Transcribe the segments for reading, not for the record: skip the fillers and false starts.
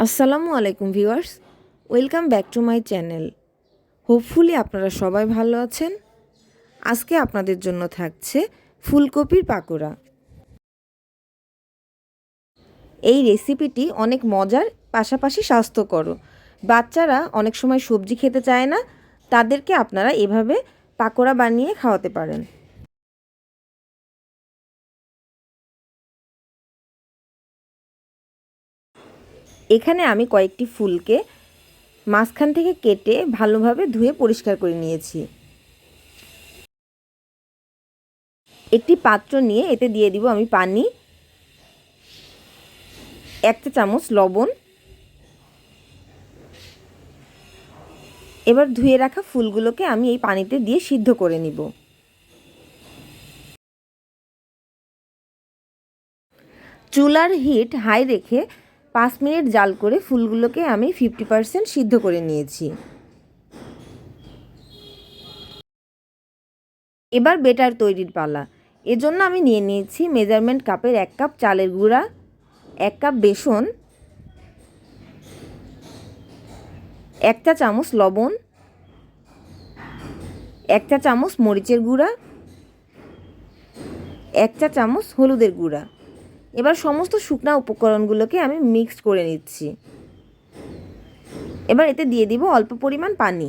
আসসালামু আলাইকুম viewers, welcome back to my channel. Hopefully আপনারা সবাই ভালো আছেন। আজকে আপনাদের জন্য থাকছে ফুলকপির পাকোড়া। এই রেসিপিটি অনেক মজার, পাশাপাশি স্বাস্থ্যকর। বাচ্চারা অনেক সময় সবজি খেতে চায় না, তাদেরকে আপনারা এভাবে পাকোড়া বানিয়ে খাওয়াতে পারেন। এখানে আমি কয়েকটি ফুলকে মাঝখান থেকে কেটে ভালোভাবে ধুয়ে পরিষ্কার করে নিয়েছি। একটি পাত্র নিয়ে এতে দিয়ে দিব আমি পানি, 1 চা চামচ লবণ। এবার ধুয়ে রাখা ফুলগুলোকে আমি এই পানিতে দিয়ে সিদ্ধ করে নিব। চুলার হিট হাই রেখে 5 মিনিট জাল করে ফুলগুলোকে আমি 50% সিদ্ধ করে নিয়েছি। এবার বেটার তৈরির পালা। এজন্য আমি নিয়ে নিয়েছি মেজারমেন্ট কাপের 1 কাপ চালের গুঁড়া, 1 কাপ বেসন, 1 চা চামচ লবণ, 1 চা চামচ মরিচের গুঁড়া, 1 চা চামচ হলুদের গুঁড়া। এবার সমস্ত শুকনা উপকরণগুলোকে আমি মিক্স করে নিচ্ছি। এবার এতে দিয়ে দিব অল্প পরিমাণ পানি।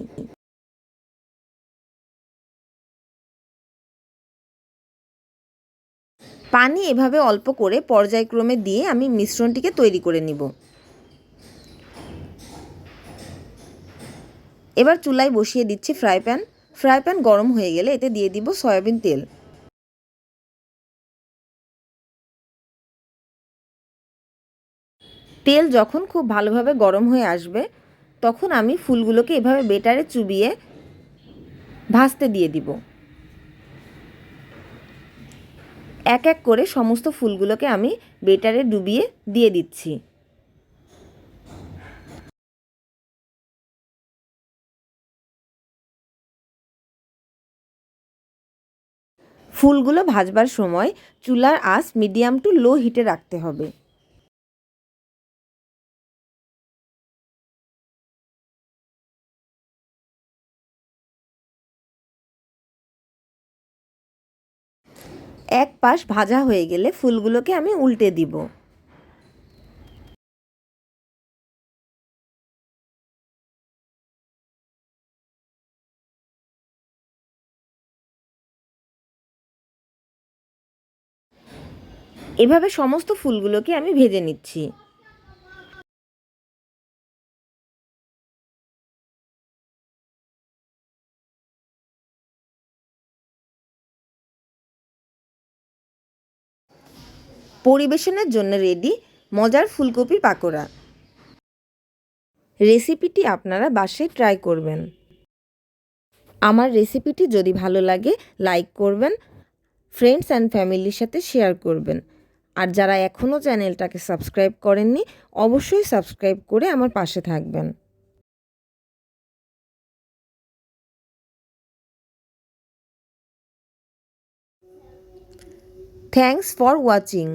পানি এভাবে অল্প করে পর্যায়ক্রমে দিয়ে আমি মিশ্রণটিকে তৈরি করে নিব। এবার চুলায় বসিয়ে দিচ্ছি ফ্রাই প্যান গরম হয়ে গেলে এতে দিয়ে দিব সয়াবিন তেল। তেল যখন খুব ভালোভাবে গরম হয়ে আসবে তখন আমি ফুলগুলোকে এভাবে বেটারে চুবিয়ে ভাজতে দিয়ে দিব। এক এক করে সমস্ত ফুলগুলোকে আমি বেটারে ডুবিয়ে দিয়ে দিচ্ছি। ফুলগুলো ভাজবার সময় চুলার আঁচ মিডিয়াম টু লো হিটে রাখতে হবে। এক পাশ ভাজা হয়ে গেলে ফুলগুলোকে আমি উল্টে দিব। এভাবে সমস্ত ফুলগুলোকে আমি ভেজে নিচ্ছি। পরিবেশনের জন্য রেডি মজার ফুলকপির পাকোড়া। রেসিপিটি আপনারা বাসায় ট্রাই করবেন। আমার রেসিপিটি যদি ভালো লাগে লাইক করবেন, ফ্রেন্ডস অ্যান্ড ফ্যামিলির সাথে শেয়ার করবেন। আর যারা এখনও চ্যানেলটাকে সাবস্ক্রাইব করেননি অবশ্যই সাবস্ক্রাইব করে আমার পাশে থাকবেন। Thanks for watching.